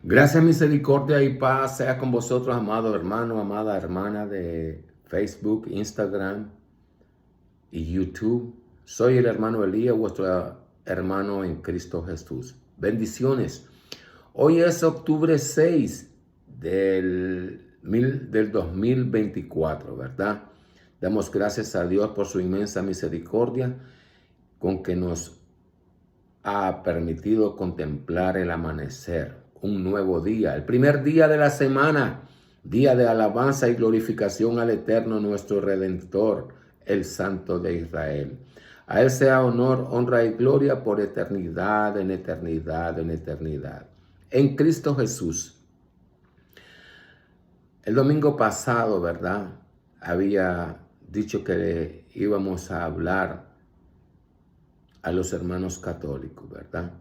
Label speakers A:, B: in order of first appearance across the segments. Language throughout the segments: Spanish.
A: Gracias, misericordia y paz sea con vosotros, amado hermano, amada hermana de Facebook, Instagram y YouTube. Soy el hermano Elías, vuestro hermano en Cristo Jesús. Bendiciones. Hoy es octubre 6 del 2024, ¿verdad? Damos gracias a Dios por su inmensa misericordia con que nos ha permitido contemplar el amanecer, un nuevo día, el primer día de la semana, día de alabanza y glorificación al Eterno nuestro Redentor, el Santo de Israel. A Él sea honor, honra y gloria por eternidad, en eternidad, en eternidad. En Cristo Jesús. El domingo pasado, ¿verdad? Había dicho que íbamos a hablar a los hermanos católicos, ¿verdad?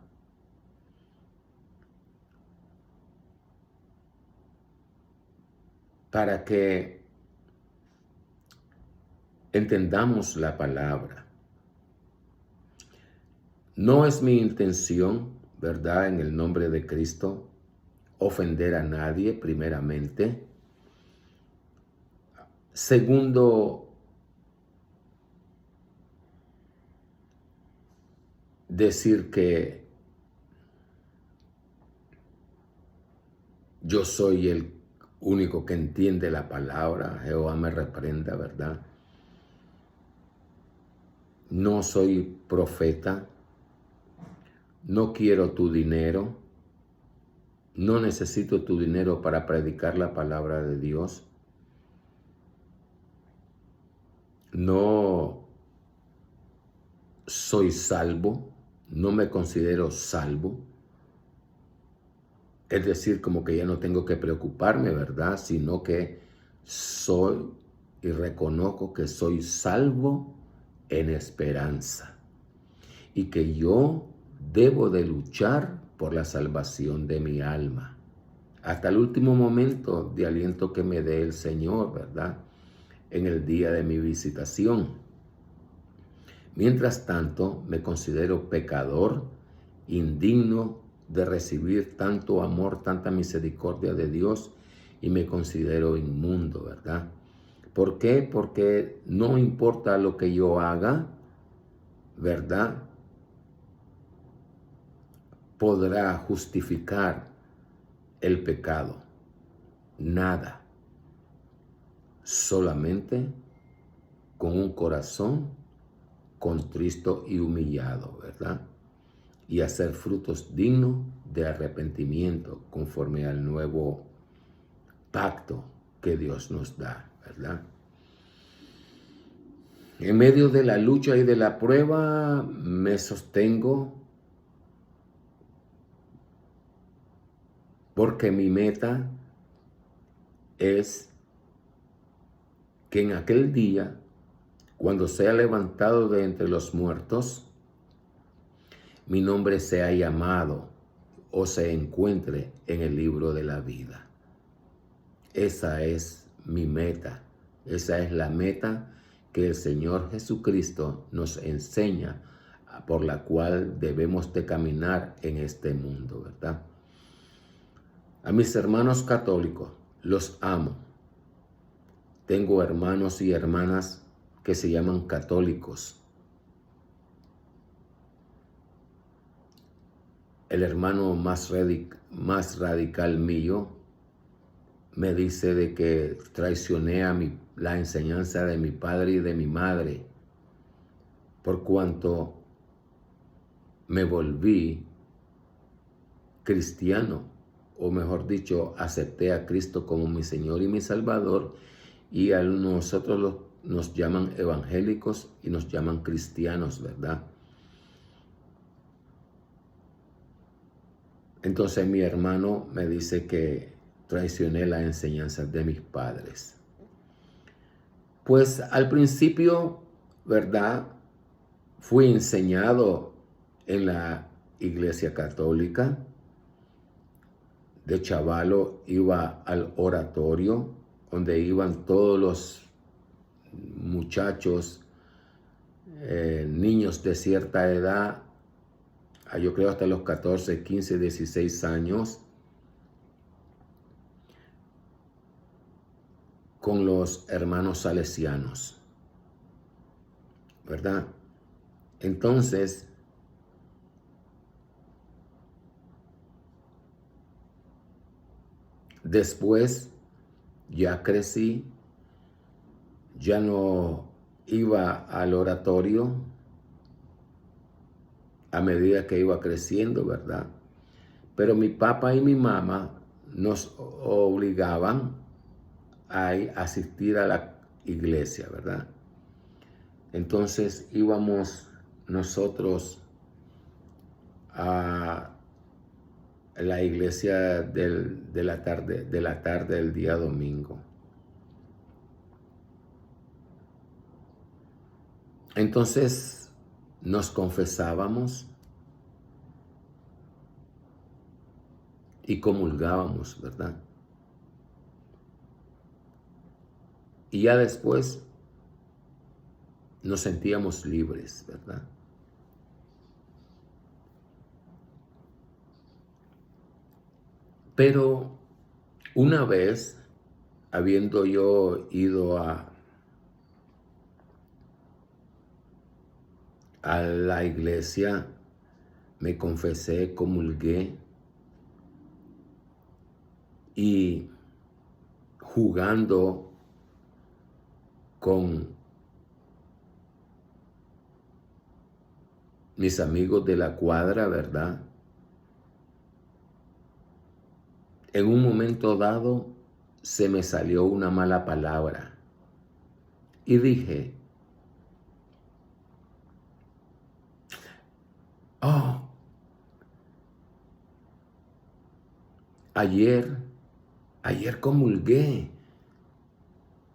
A: Para que entendamos la palabra. No es mi intención, ¿verdad?, en el nombre de Cristo, ofender a nadie, primeramente. Segundo, decir que yo soy el único que entiende la palabra. Jehová me reprenda, ¿verdad? No soy profeta. No quiero tu dinero. No necesito tu dinero para predicar la palabra de Dios. No soy salvo. No me considero salvo. Es decir, como que ya no tengo que preocuparme, ¿verdad? Sino que soy y reconozco que soy salvo en esperanza. Y que yo debo de luchar por la salvación de mi alma. Hasta el último momento de aliento que me dé el Señor, ¿verdad? En el día de mi visitación. Mientras tanto, me considero pecador, indigno de recibir tanto amor, tanta misericordia de Dios, y me considero inmundo, ¿verdad? ¿Por qué? Porque no importa lo que yo haga, ¿verdad?, podrá justificar el pecado. Nada. Solamente con un corazón contristo y humillado, ¿verdad? Y hacer frutos dignos de arrepentimiento conforme al nuevo pacto que Dios nos da, ¿verdad? En medio de la lucha y de la prueba me sostengo porque mi meta es que en aquel día, cuando sea levantado de entre los muertos, mi nombre sea llamado o se encuentre en el libro de la vida. Esa es mi meta. Esa es la meta que el Señor Jesucristo nos enseña, por la cual debemos de caminar en este mundo, ¿verdad? A mis hermanos católicos, los amo. Tengo hermanos y hermanas que se llaman católicos. El hermano más radical mío me dice de que traicioné a la enseñanza de mi padre y de mi madre, por cuanto me volví cristiano, o mejor dicho, acepté a Cristo como mi Señor y mi Salvador, y a nosotros nos llaman evangélicos y nos llaman cristianos, ¿verdad? Entonces mi hermano me dice que traicioné las enseñanzas de mis padres. Pues al principio, ¿verdad?, fui enseñado en la iglesia católica. De chavalo iba al oratorio, donde iban todos los muchachos, niños de cierta edad, yo creo hasta los 14, 15, 16 años, con los hermanos salesianos, ¿verdad? Entonces, después ya crecí, ya no iba al oratorio a medida que iba creciendo, ¿verdad? Pero mi papá y mi mamá nos obligaban a asistir a la iglesia, ¿verdad? Entonces íbamos nosotros a la iglesia de la tarde del día domingo. Entonces nos confesábamos y comulgábamos, ¿verdad? Y ya después nos sentíamos libres, ¿verdad? Pero una vez, habiendo yo ido a la iglesia, me confesé, comulgué y jugando con mis amigos de la cuadra, ¿verdad? En un momento dado se me salió una mala palabra y dije, oh, ayer comulgué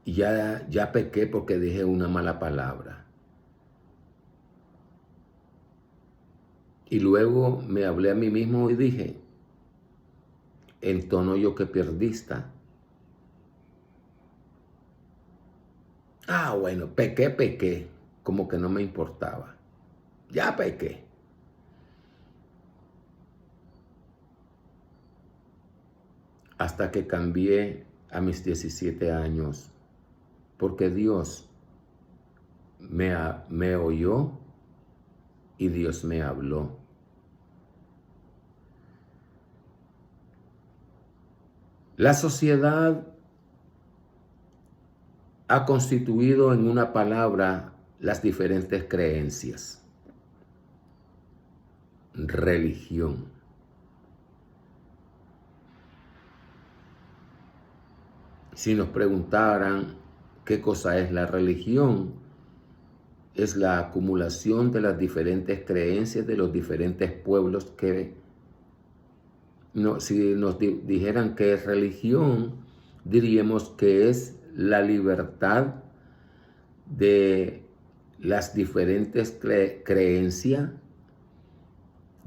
A: y ya pequé porque dije una mala palabra. Y luego me hablé a mí mismo y dije, entono yo que perdista. Ah, bueno, pequé, como que no me importaba. Ya pequé. Hasta que cambié a mis 17 años, porque Dios me oyó y Dios me habló. La sociedad ha constituido en una palabra las diferentes creencias. Religión. Si nos preguntaran qué cosa es la religión, es la acumulación de las diferentes creencias de los diferentes pueblos que, no, si nos dijeran qué es religión, diríamos que es la libertad de las diferentes creencias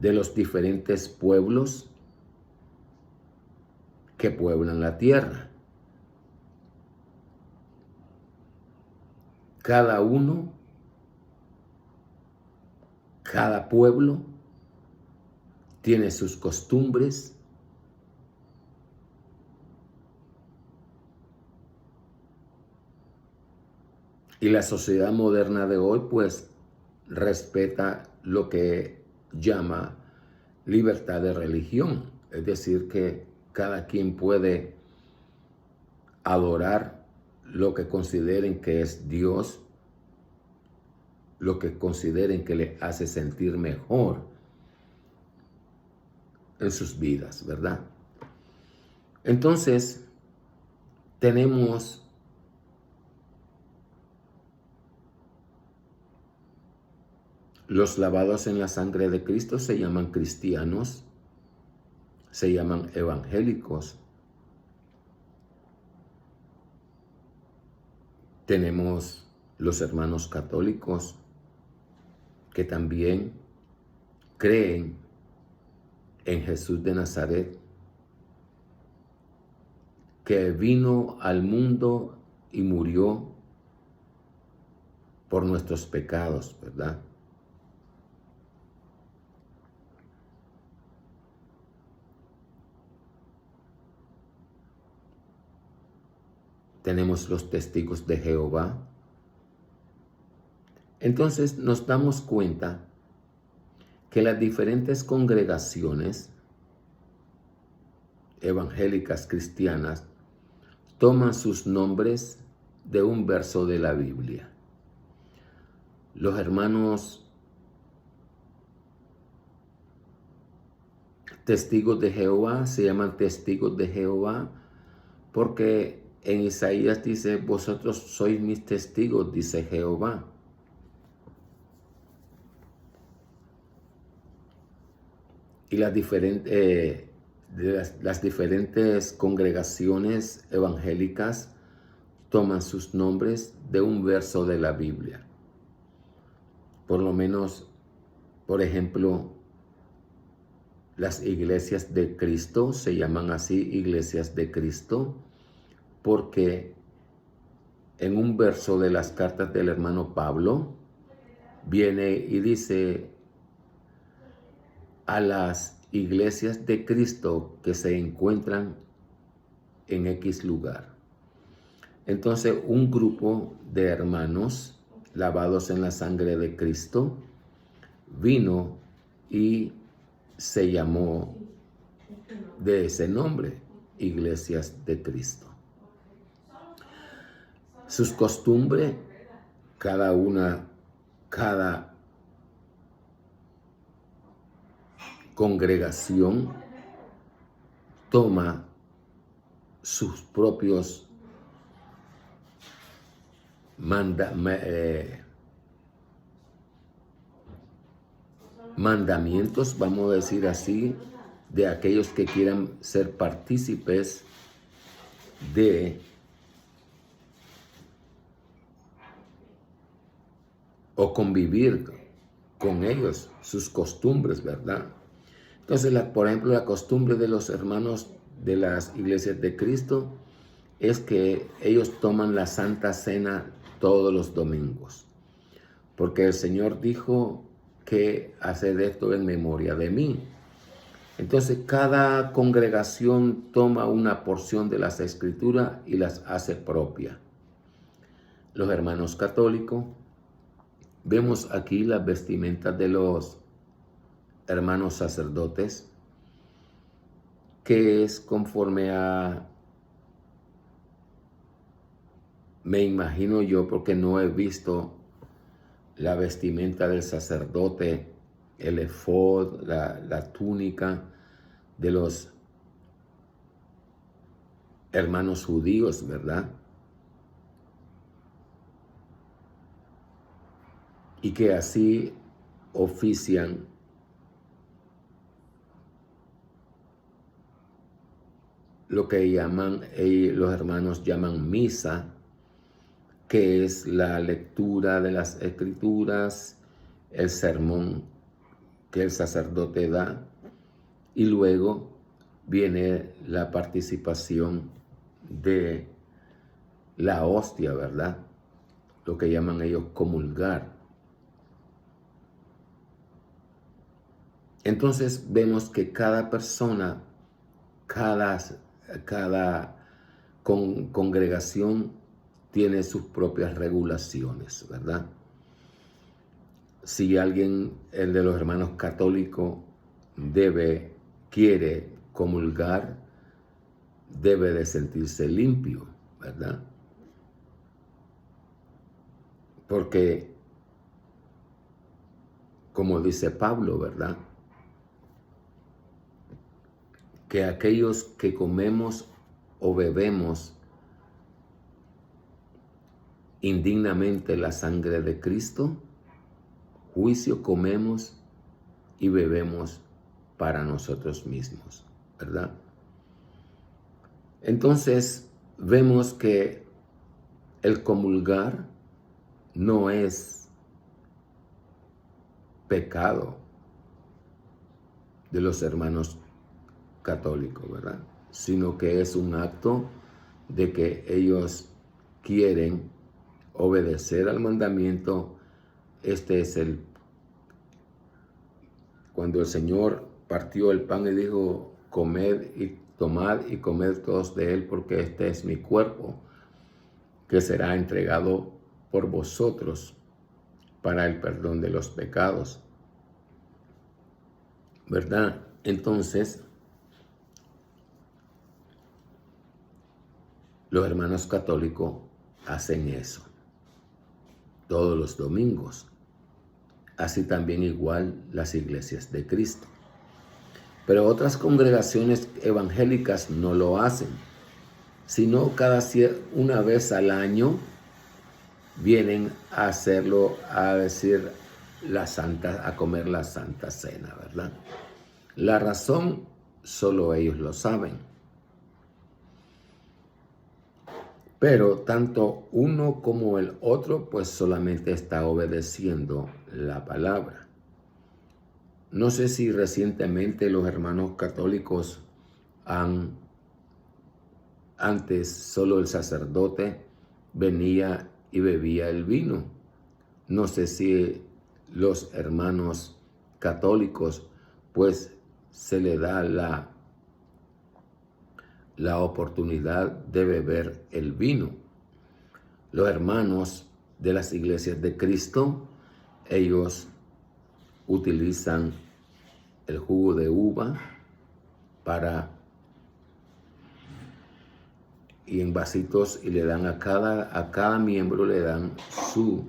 A: de los diferentes pueblos que pueblan la tierra. Cada uno, cada pueblo tiene sus costumbres, y la sociedad moderna de hoy pues respeta lo que llama libertad de religión, es decir, que cada quien puede adorar lo que consideren que es Dios, lo que consideren que le hace sentir mejor en sus vidas, ¿verdad? Entonces, tenemos los lavados en la sangre de Cristo, se llaman cristianos, se llaman evangélicos. Tenemos los hermanos católicos que también creen en Jesús de Nazaret, que vino al mundo y murió por nuestros pecados, ¿verdad? tenemos los testigos de Jehová. Entonces nos damos cuenta que las diferentes congregaciones evangélicas cristianas toman sus nombres de un verso de la Biblia. Los hermanos testigos de Jehová se llaman testigos de Jehová porque en Isaías dice, vosotros sois mis testigos, dice Jehová. Y las diferentes congregaciones evangélicas toman sus nombres de un verso de la Biblia. Por lo menos, por ejemplo, las iglesias de Cristo se llaman así iglesias de Cristo porque en un verso de las cartas del hermano Pablo viene y dice a las iglesias de Cristo que se encuentran en X lugar. Entonces, un grupo de hermanos lavados en la sangre de Cristo vino y se llamó de ese nombre, Iglesias de Cristo. Sus costumbres, cada congregación toma sus propios mandamientos, vamos a decir así, de aquellos que quieran ser partícipes de o convivir con ellos, sus costumbres, ¿verdad? Entonces, por ejemplo, la costumbre de los hermanos de las iglesias de Cristo es que ellos toman la Santa Cena todos los domingos, porque el Señor dijo que haced esto en memoria de mí. Entonces, cada congregación toma una porción de las Escrituras y las hace propia. Los hermanos católicos, vemos aquí las vestimentas de los hermanos sacerdotes, que es conforme a, me imagino yo, porque no he visto la vestimenta del sacerdote, el efod, la túnica de los hermanos judíos, ¿verdad? Y que así ofician lo que los hermanos llaman misa, que es la lectura de las Escrituras, el sermón que el sacerdote da, y luego viene la participación de la hostia, ¿verdad? Lo que llaman ellos comulgar. Entonces vemos que cada persona, cada congregación tiene sus propias regulaciones, ¿verdad? Si alguien, el de los hermanos católicos, quiere comulgar, debe de sentirse limpio, ¿verdad? Porque, como dice Pablo, ¿verdad?, que aquellos que comemos o bebemos indignamente la sangre de Cristo, juicio comemos y bebemos para nosotros mismos, ¿verdad? Entonces, vemos que el comulgar no es pecado de los hermanos católicos, ¿verdad? Sino que es un acto de que ellos quieren obedecer al mandamiento. Este es cuando el Señor partió el pan y dijo, comed y tomad y comed todos de él, porque este es mi cuerpo. que será entregado por vosotros para el perdón de los pecados. ¿Verdad? Entonces, los hermanos católicos hacen eso todos los domingos. Así también igual las iglesias de Cristo. Pero otras congregaciones evangélicas no lo hacen, sino una vez al año vienen a hacerlo, a decir a comer la Santa Cena, ¿verdad? La razón solo ellos lo saben. Pero tanto uno como el otro pues solamente está obedeciendo la palabra. No sé si recientemente los hermanos católicos antes solo el sacerdote venía y bebía el vino. No sé si los hermanos católicos pues se le da la oportunidad de beber el vino. Los hermanos de las iglesias de Cristo, ellos utilizan el jugo de uva y en vasitos, y le dan a cada miembro le dan su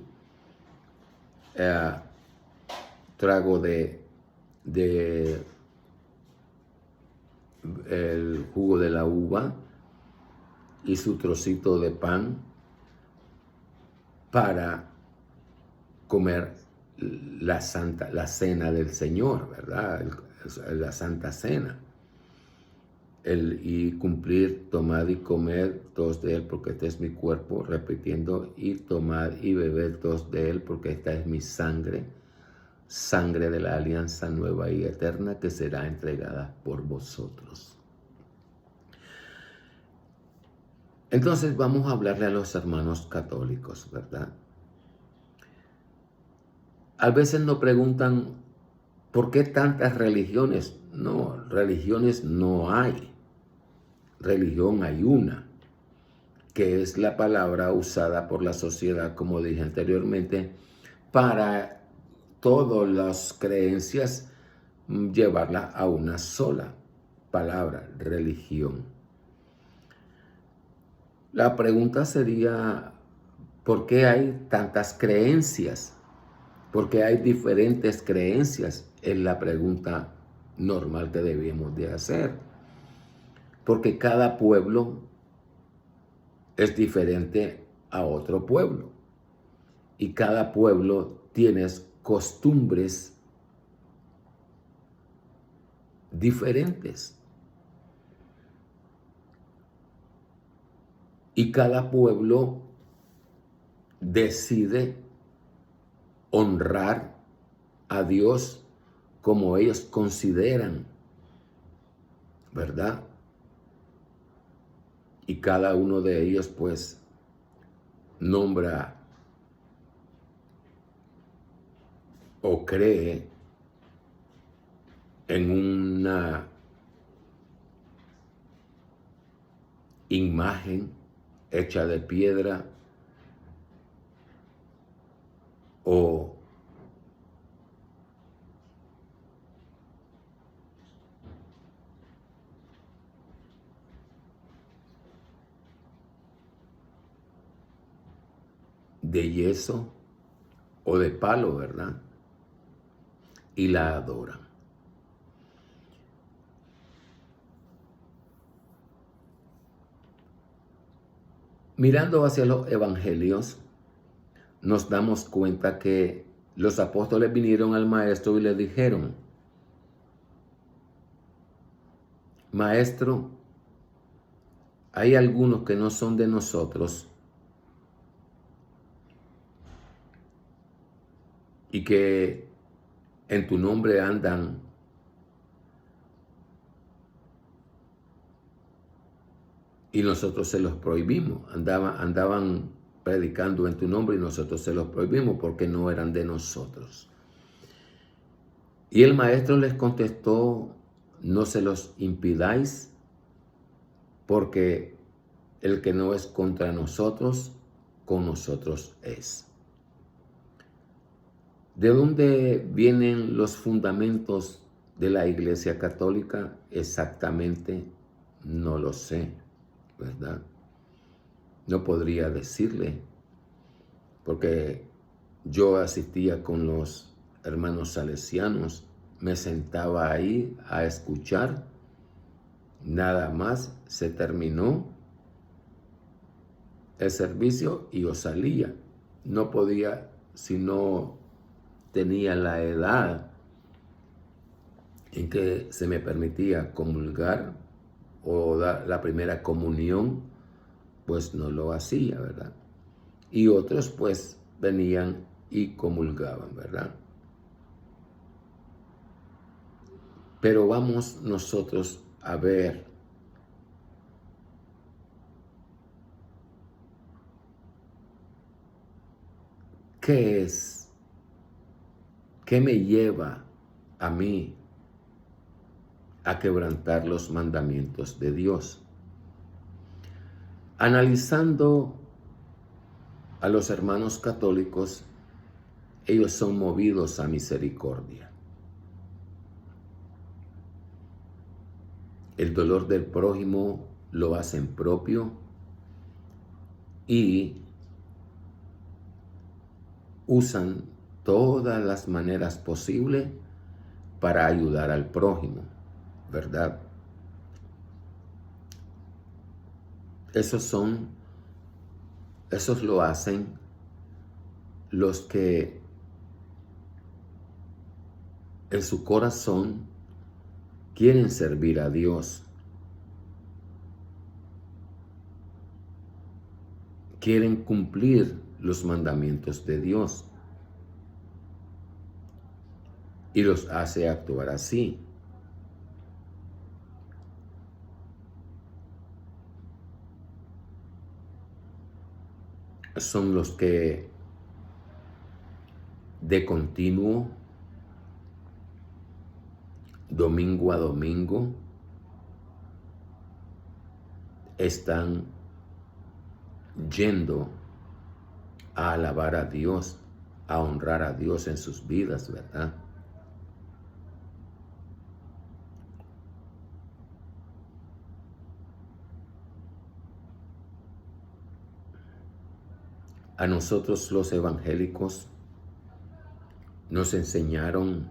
A: trago de el jugo de la uva y su trocito de pan para comer la cena del Señor, ¿verdad? La Santa Cena. Y cumplir, tomad y comed todos de él, porque este es mi cuerpo, repitiendo, y tomad y bebed todos de él, porque esta es mi sangre, sangre de la alianza nueva y eterna, que será entregada por vosotros. Entonces vamos a hablarle a los hermanos católicos, ¿verdad? A veces nos preguntan, ¿por qué tantas religiones? No, religiones no hay. Religión hay una, que es la palabra usada por la sociedad, como dije anteriormente, para todas las creencias llevarla a una sola palabra, religión. La pregunta sería, ¿por qué hay tantas creencias? ¿Por qué hay diferentes creencias? Es la pregunta normal que debemos de hacer. Porque cada pueblo es diferente a otro pueblo. Y cada pueblo tiene costumbres diferentes. Y cada pueblo decide honrar a Dios como ellos consideran, ¿verdad? Y cada uno de ellos pues nombra o cree en una imagen hecha de piedra o de yeso o de palo, ¿verdad? Y la adoran. Mirando hacia los evangelios, nos damos cuenta que los apóstoles vinieron al maestro y le dijeron, Maestro, hay algunos que no son de nosotros y que en tu nombre andan y nosotros se los prohibimos. Andaban predicando en tu nombre y nosotros se los prohibimos porque no eran de nosotros. Y el maestro les contestó, no se los impidáis, porque el que no es contra nosotros con nosotros es. ¿De dónde vienen los fundamentos de la Iglesia Católica? Exactamente no lo sé, ¿verdad? No podría decirle, porque yo asistía con los hermanos salesianos, me sentaba ahí a escuchar, nada más se terminó el servicio y yo salía. No podía, si no tenía la edad en que se me permitía comulgar o dar la primera comunión, pues no lo hacía, ¿verdad? Y otros pues venían y comulgaban, ¿verdad? Pero vamos nosotros a ver qué es, qué me lleva a mí a quebrantar los mandamientos de Dios. Analizando a los hermanos católicos, ellos son movidos a misericordia. El dolor del prójimo lo hacen propio y usan todas las maneras posibles para ayudar al prójimo, ¿verdad? Esos lo hacen los que en su corazón quieren servir a Dios, quieren cumplir los mandamientos de Dios y los hace actuar así. Son los que de continuo, domingo a domingo, están yendo a alabar a Dios, a honrar a Dios en sus vidas, ¿verdad? A nosotros los evangélicos nos enseñaron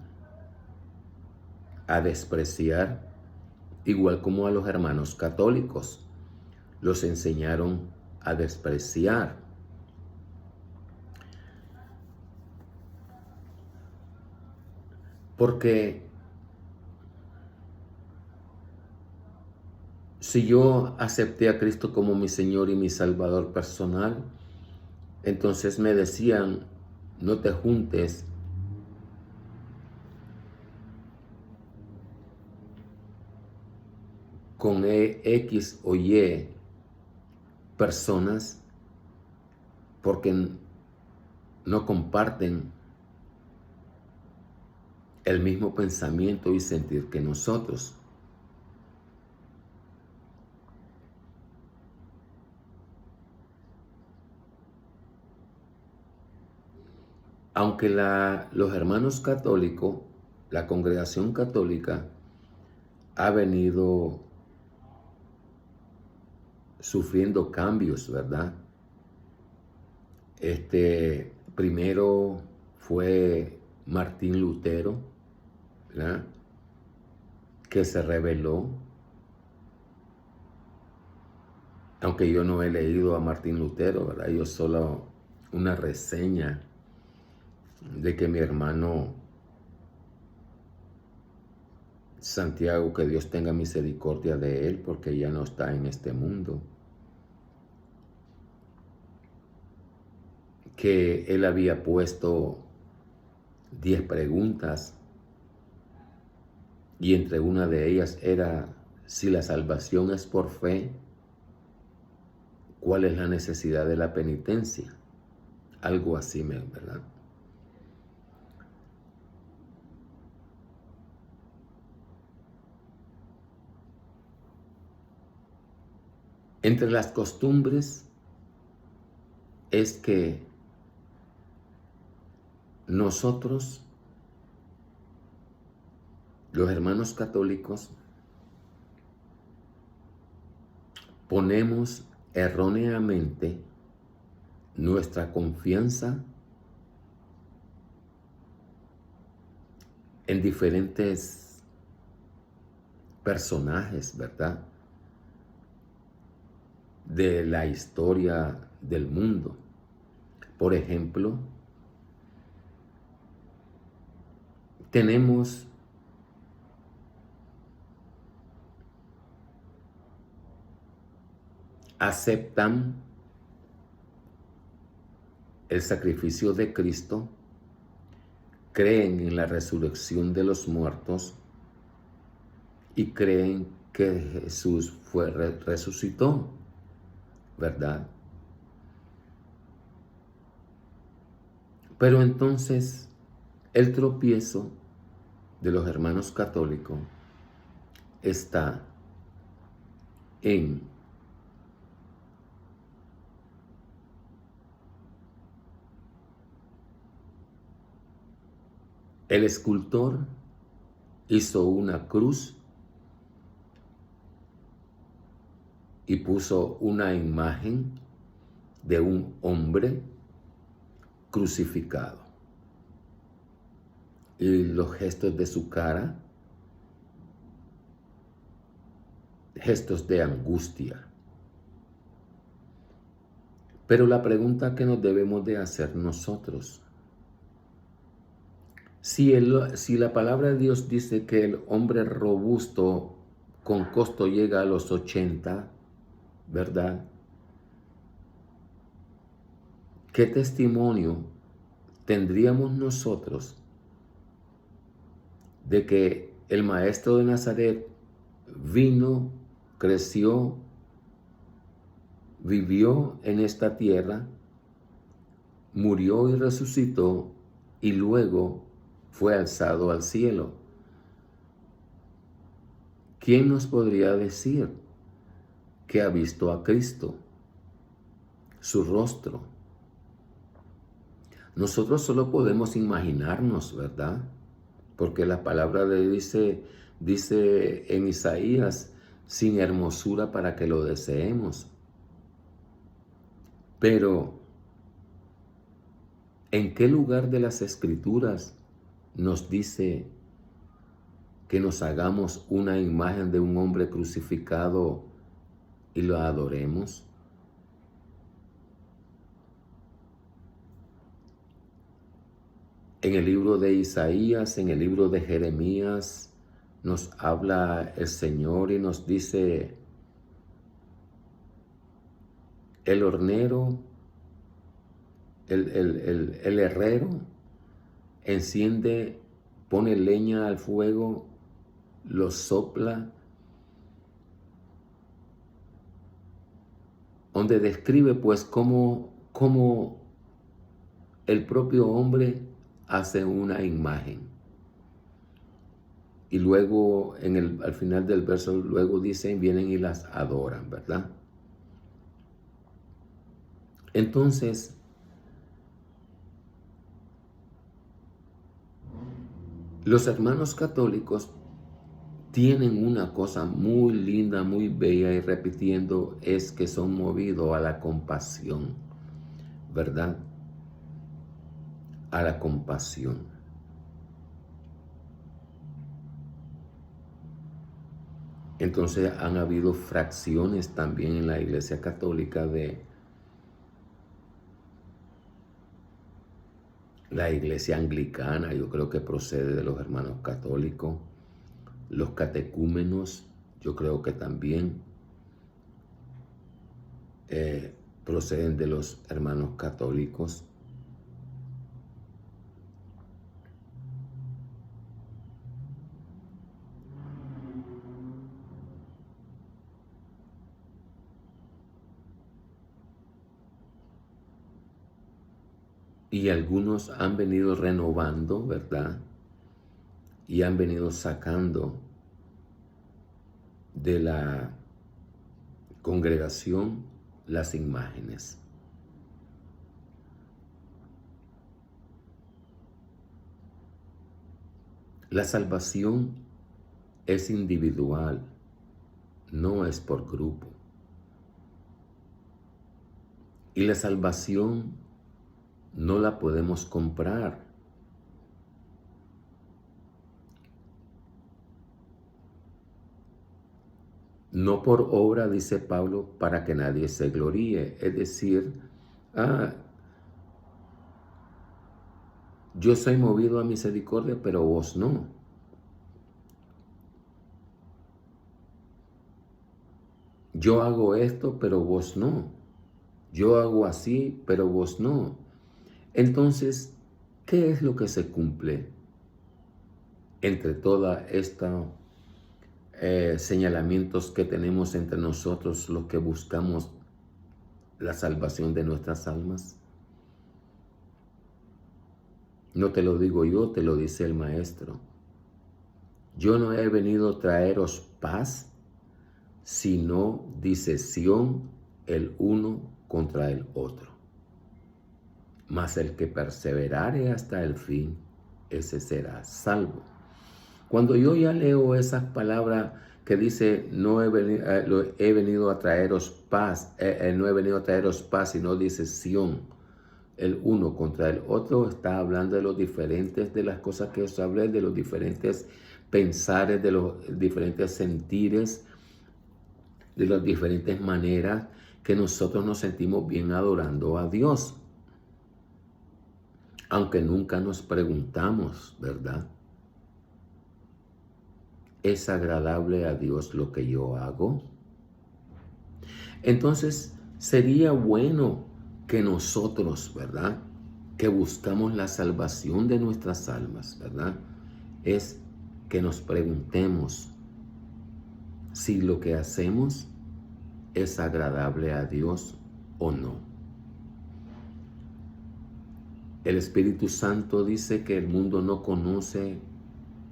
A: a despreciar, igual como a los hermanos católicos, los enseñaron a despreciar. Porque si yo acepté a Cristo como mi Señor y mi Salvador personal, entonces me decían, no te juntes con X o Y personas porque no comparten el mismo pensamiento y sentir que nosotros. Aunque los hermanos católicos, la congregación católica, ha venido sufriendo cambios, ¿verdad? Primero fue Martín Lutero, ¿verdad?, que se rebeló. Aunque yo no he leído a Martín Lutero, ¿verdad? Yo solo una reseña de que mi hermano Santiago, que Dios tenga misericordia de él, porque ya no está en este mundo, que él había puesto 10 preguntas y entre una de ellas era, si la salvación es por fe, ¿cuál es la necesidad de la penitencia? Algo así, ¿verdad? Entre las costumbres es que nosotros, los hermanos católicos, ponemos erróneamente nuestra confianza en diferentes personajes, ¿verdad?, de la historia del mundo. Por ejemplo, aceptan el sacrificio de Cristo, creen en la resurrección de los muertos y creen que Jesús resucitó, ¿verdad? Pero entonces el tropiezo de los hermanos católicos está en el escultor hizo una cruz y puso una imagen de un hombre crucificado. Y los gestos de su cara, gestos de angustia. Pero la pregunta que nos debemos de hacer nosotros, si la palabra de Dios dice que el hombre robusto con costo llega a los 80, ¿verdad? ¿Qué testimonio tendríamos nosotros de que el Maestro de Nazaret vino, creció, vivió en esta tierra, murió y resucitó y luego fue alzado al cielo? ¿Quién nos podría decir que ha visto a Cristo, su rostro? Nosotros solo podemos imaginarnos, ¿verdad? Porque la palabra de Dios dice en Isaías, sin hermosura para que lo deseemos. Pero, ¿en qué lugar de las Escrituras nos dice que nos hagamos una imagen de un hombre crucificado y lo adoremos? En el libro de Isaías, en el libro de Jeremías, nos habla el Señor y nos dice: el hornero, el herrero, enciende, pone leña al fuego, lo sopla, donde describe pues cómo el propio hombre hace una imagen. Y luego, al final del verso, luego dicen, vienen y las adoran, ¿verdad? Entonces, los hermanos católicos tienen una cosa muy linda, muy bella, y repitiendo, es que son movidos a la compasión, ¿verdad? A la compasión. Entonces han habido fracciones también en la Iglesia Católica de la Iglesia Anglicana, yo creo que procede de los hermanos católicos. Los catecúmenos, yo creo que también proceden de los hermanos católicos. Y algunos han venido renovando, ¿verdad? Y han venido sacando de la congregación las imágenes. La salvación es individual, no es por grupo. Y la salvación no la podemos comprar. No por obra, dice Pablo, para que nadie se gloríe. Es decir, yo soy movido a misericordia, pero vos no. Yo hago esto, pero vos no. Yo hago así, pero vos no. Entonces, ¿qué es lo que se cumple entre toda esta señalamientos que tenemos entre nosotros, los que buscamos la salvación de nuestras almas? No te lo digo yo, te lo dice el Maestro. Yo no he venido a traeros paz, sino disesión el uno contra el otro. Mas el que perseverare hasta el fin, ese será salvo. Cuando yo ya leo esas palabras que dice, no he venido a traeros paz, no he venido a traeros paz, sino disesión, el uno contra el otro, está hablando de los diferentes, de las cosas que os hablé, de los diferentes pensares, de los diferentes sentires, de las diferentes maneras que nosotros nos sentimos bien adorando a Dios. Aunque nunca nos preguntamos, ¿verdad? ¿Es agradable a Dios lo que yo hago? Entonces, sería bueno que nosotros, ¿verdad?, que buscamos la salvación de nuestras almas, ¿verdad?, es que nos preguntemos si lo que hacemos es agradable a Dios o no. El Espíritu Santo dice que el mundo no conoce,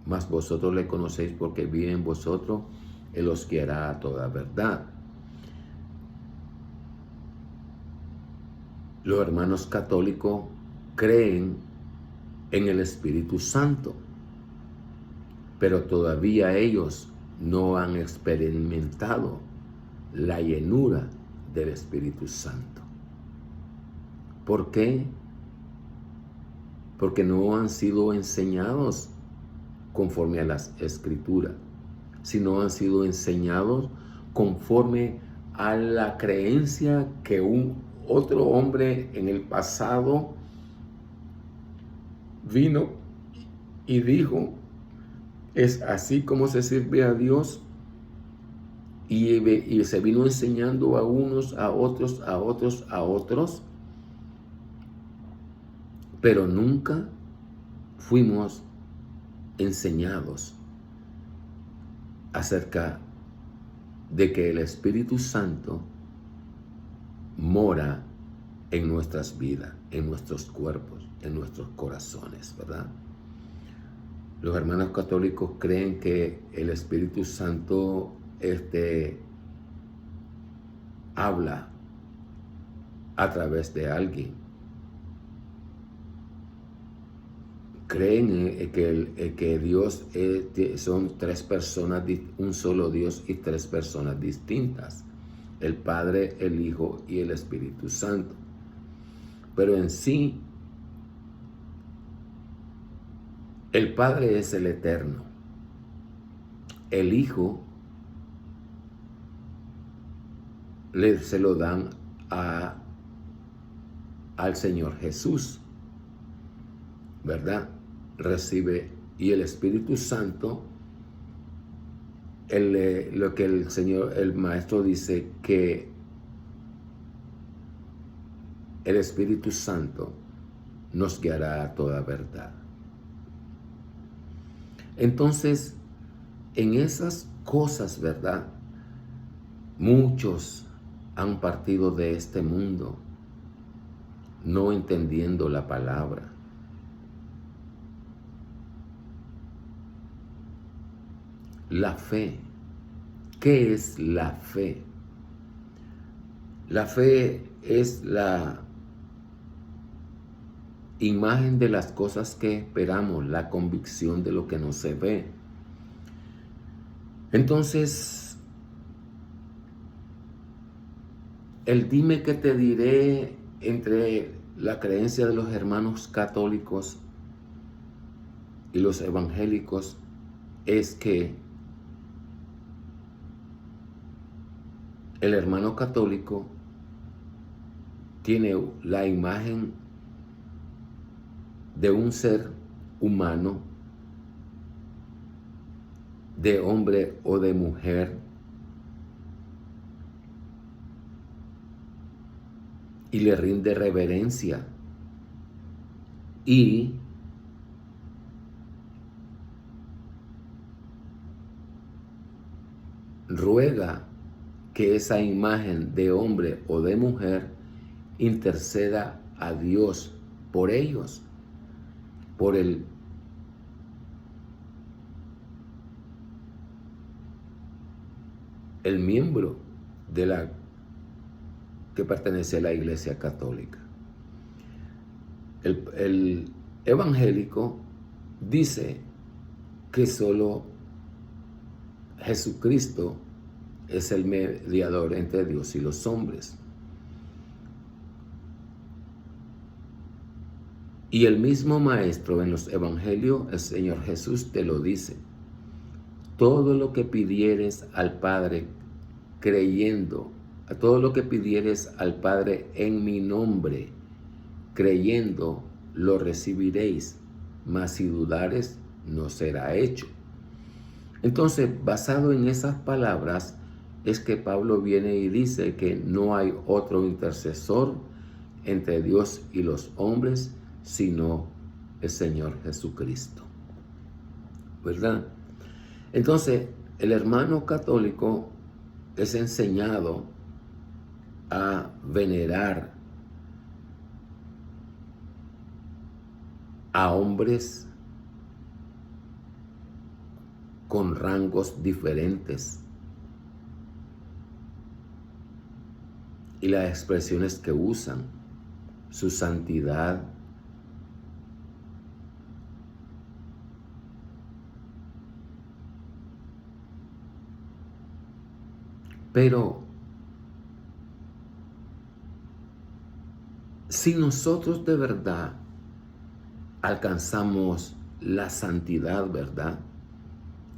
A: mas vosotros le conocéis porque vive en vosotros, Él os guiará a toda verdad. Los hermanos católicos creen en el Espíritu Santo, pero todavía ellos no han experimentado la llenura del Espíritu Santo. ¿Por qué? Porque no han sido enseñados conforme a las Escrituras, sino han sido enseñados conforme a la creencia que otro hombre en el pasado vino y dijo, es así como se sirve a Dios, y se vino enseñando a unos, a otros, a otros, a otros, pero nunca fuimos enseñados acerca de que el Espíritu Santo mora en nuestras vidas, en nuestros cuerpos, en nuestros corazones, ¿verdad? Los hermanos católicos creen que el Espíritu Santo habla a través de alguien. Creen que Dios son tres personas, un solo Dios y tres personas distintas: el Padre, el Hijo y el Espíritu Santo. Pero en sí, el Padre es el Eterno. El Hijo se lo dan al Señor Jesús, ¿verdad? Recibe, y el Espíritu Santo, lo que el Maestro dice, que el Espíritu Santo nos guiará a toda verdad. Entonces, en esas cosas, ¿verdad?, muchos han partido de este mundo no entendiendo la palabra. La fe. ¿Qué es la fe? La fe es la imagen de las cosas que esperamos, la convicción de lo que no se ve. Entonces, el dime que te diré entre la creencia de los hermanos católicos y los evangélicos es que el hermano católico tiene la imagen de un ser humano, de hombre o de mujer, y le rinde reverencia y ruega que esa imagen de hombre o de mujer interceda a Dios por ellos, por el miembro de la que pertenece a la Iglesia Católica. El evangélico dice que solo Jesucristo es el mediador entre Dios y los hombres. Y el mismo Maestro en los Evangelios, el Señor Jesús, te lo dice. Todo lo que pidieres al Padre creyendo, a todo lo que pidieres al Padre en mi nombre, creyendo, lo recibiréis, mas si dudares, no será hecho. Entonces, basado en esas palabras, es que Pablo viene y dice que no hay otro intercesor entre Dios y los hombres, sino el Señor Jesucristo. ¿Verdad? Entonces, el hermano católico es enseñado a venerar a hombres con rangos diferentes y las expresiones que usan, su santidad, pero si nosotros de verdad alcanzamos la santidad, ¿verdad?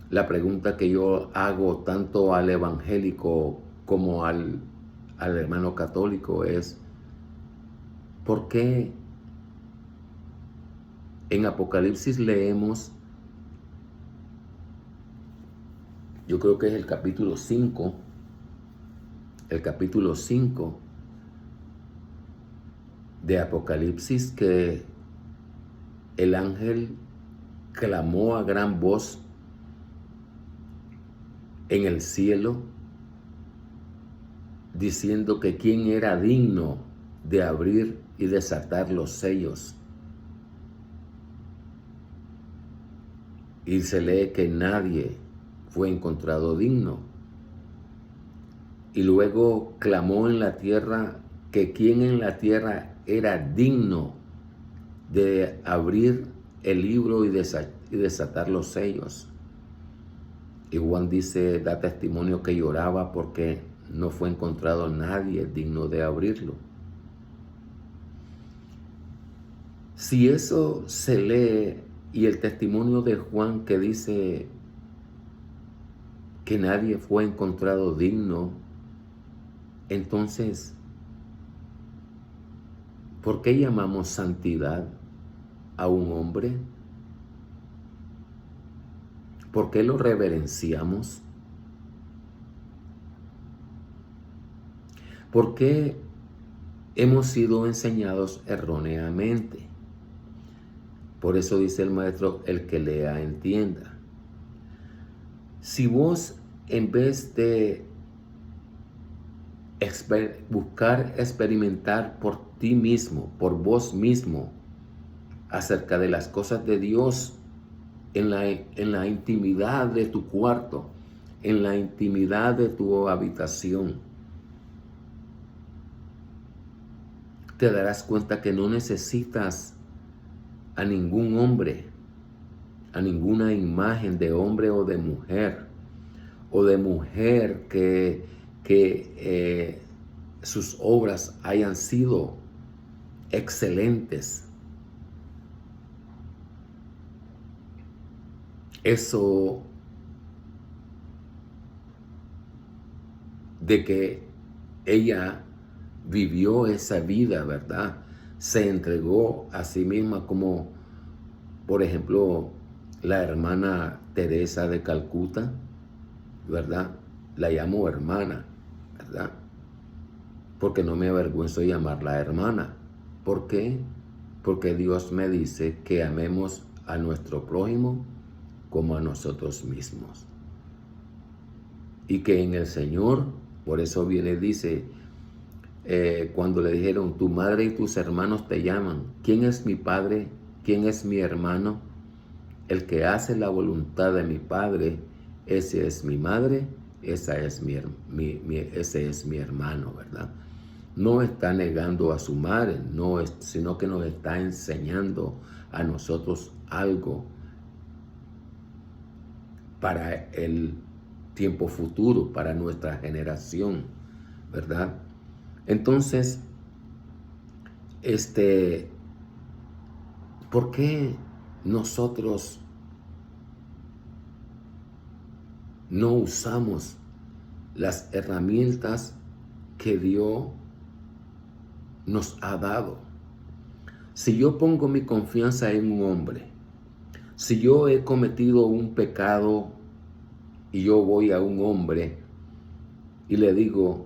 A: La pregunta que yo hago tanto al evangélico como al hermano católico es, ¿por qué en Apocalipsis leemos, yo creo que es el capítulo 5 de Apocalipsis, que el ángel clamó a gran voz en el cielo, diciendo que quién era digno de abrir y desatar los sellos? Y se lee que nadie fue encontrado digno. Y luego clamó en la tierra que quién en la tierra era digno de abrir el libro y desatar los sellos. Y Juan dice, da testimonio que lloraba porque no fue encontrado nadie digno de abrirlo. Si eso se lee y el testimonio de Juan que dice que nadie fue encontrado digno, entonces, ¿por qué llamamos santidad a un hombre? ¿Por qué lo reverenciamos? ¿Por qué hemos sido enseñados erróneamente? Por eso dice el maestro, el que lea entienda. Si vos, en vez de buscar experimentar por ti mismo, por vos mismo, acerca de las cosas de Dios en la intimidad de tu cuarto, en la intimidad de tu habitación, te darás cuenta que no necesitas a ningún hombre, a ninguna imagen de hombre o de mujer que sus obras hayan sido excelentes. Eso de que ella vivió esa vida, ¿verdad? Se entregó a sí misma, como por ejemplo la hermana Teresa de Calcuta, ¿verdad? La llamo hermana, ¿verdad? Porque no me avergüenzo de llamarla hermana. ¿Por qué? Porque Dios me dice que amemos a nuestro prójimo como a nosotros mismos. Y que en el Señor, por eso viene y dice, cuando le dijeron, tu madre y tus hermanos te llaman, ¿quién es mi padre? ¿Quién es mi hermano? El que hace la voluntad de mi Padre, ese es mi madre, ese es mi hermano, ¿verdad? No está negando a su madre, sino que nos está enseñando a nosotros algo para el tiempo futuro, para nuestra generación, ¿verdad? Entonces, ¿por qué nosotros no usamos las herramientas que Dios nos ha dado? Si yo pongo mi confianza en un hombre, si yo he cometido un pecado y yo voy a un hombre y le digo,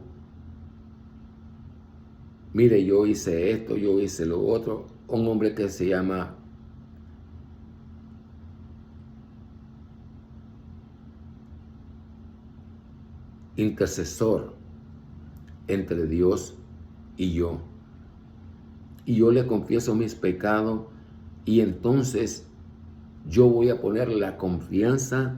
A: mire, yo hice esto, yo hice lo otro, un hombre que se llama intercesor entre Dios y yo le confieso mis pecados, y entonces yo voy a poner la confianza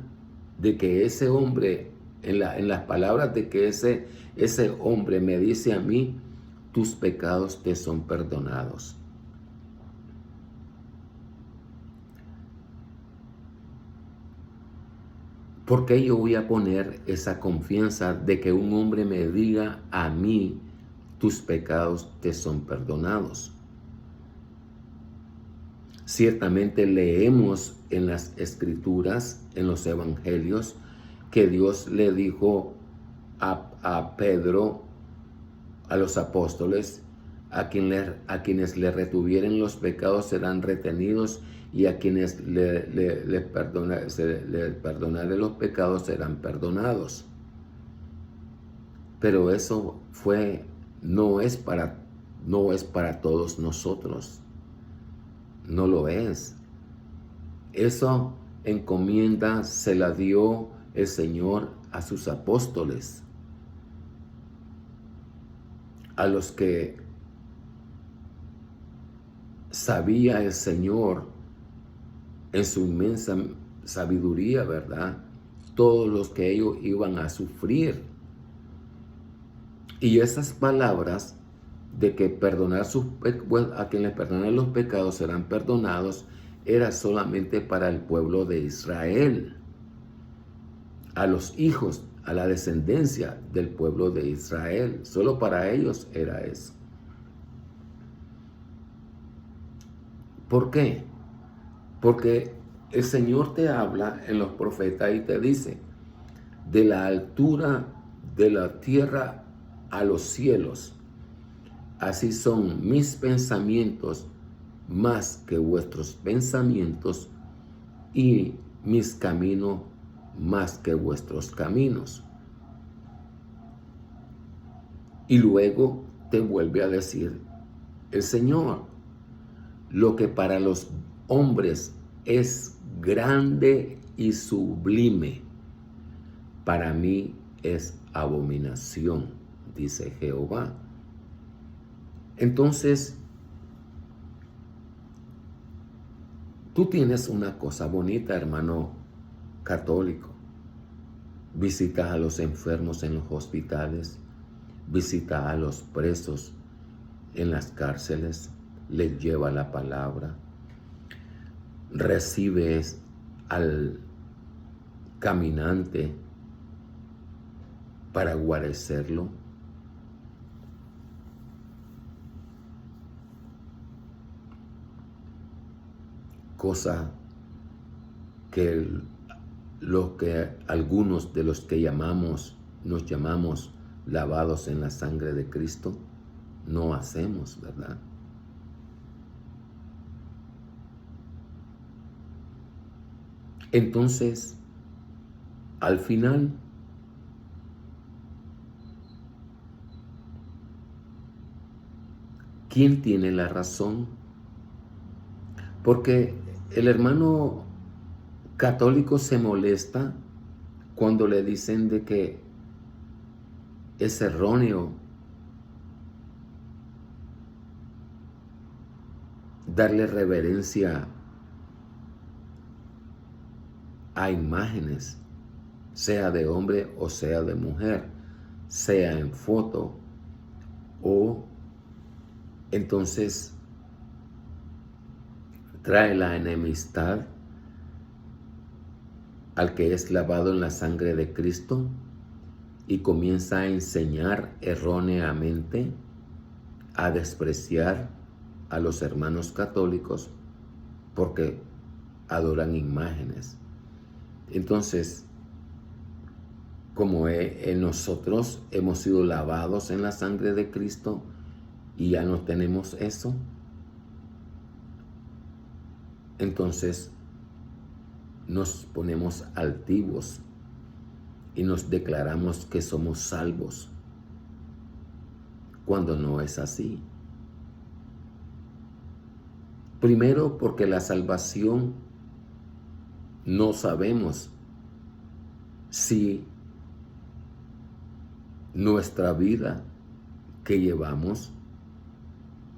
A: de que ese hombre, en las palabras de que ese hombre me dice a mí, tus pecados te son perdonados. ¿Por qué yo voy a poner esa confianza de que un hombre me diga a mí, tus pecados te son perdonados? Ciertamente leemos en las Escrituras, en los Evangelios, que Dios le dijo a Pedro, a los apóstoles, a quienes le retuvieren los pecados serán retenidos, y a quienes le perdonare los pecados serán perdonados. Pero eso no es para todos nosotros. No lo es. Eso encomienda se la dio el Señor a sus apóstoles, a los que sabía el Señor en su inmensa sabiduría, ¿verdad? Todos los que ellos iban a sufrir. Y esas palabras de que a quien les perdonan los pecados serán perdonados, era solamente para el pueblo de Israel, a los hijos, a la descendencia del pueblo de Israel. Solo para ellos era eso. ¿Por qué? Porque el Señor te habla en los profetas y te dice, de la altura de la tierra a los cielos, así son mis pensamientos más que vuestros pensamientos, y mis caminos más que vuestros caminos. Y luego te vuelve a decir el Señor, lo que para los hombres es grande y sublime, para mí es abominación, dice Jehová. Entonces, tú tienes una cosa bonita, hermano católico. Visitas a los enfermos en los hospitales, visitas a los presos en las cárceles, les lleva la palabra. recibes al caminante para guarecerlo. Cosa que algunos de los que nos llamamos lavados en la sangre de Cristo, no hacemos, ¿verdad? Entonces, al final, ¿quién tiene la razón? Porque el hermano católico se molesta cuando le dicen de que es erróneo darle reverencia a imágenes, sea de hombre o sea de mujer, sea en foto o entonces trae la enemistad al que es lavado en la sangre de Cristo y comienza a enseñar erróneamente, a despreciar a los hermanos católicos porque adoran imágenes. Entonces, como nosotros hemos sido lavados en la sangre de Cristo y ya no tenemos eso, entonces nos ponemos altivos y nos declaramos que somos salvos, cuando no es así. Primero, porque la salvación no sabemos si nuestra vida que llevamos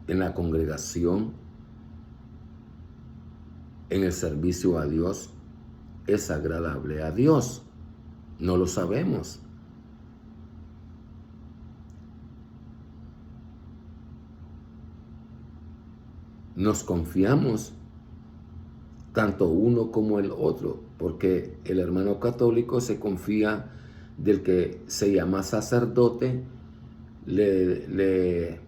A: en la congregación, en el servicio a Dios, es agradable a Dios. No lo sabemos. Nos confiamos tanto uno como el otro, porque el hermano católico se confía del que se llama sacerdote, le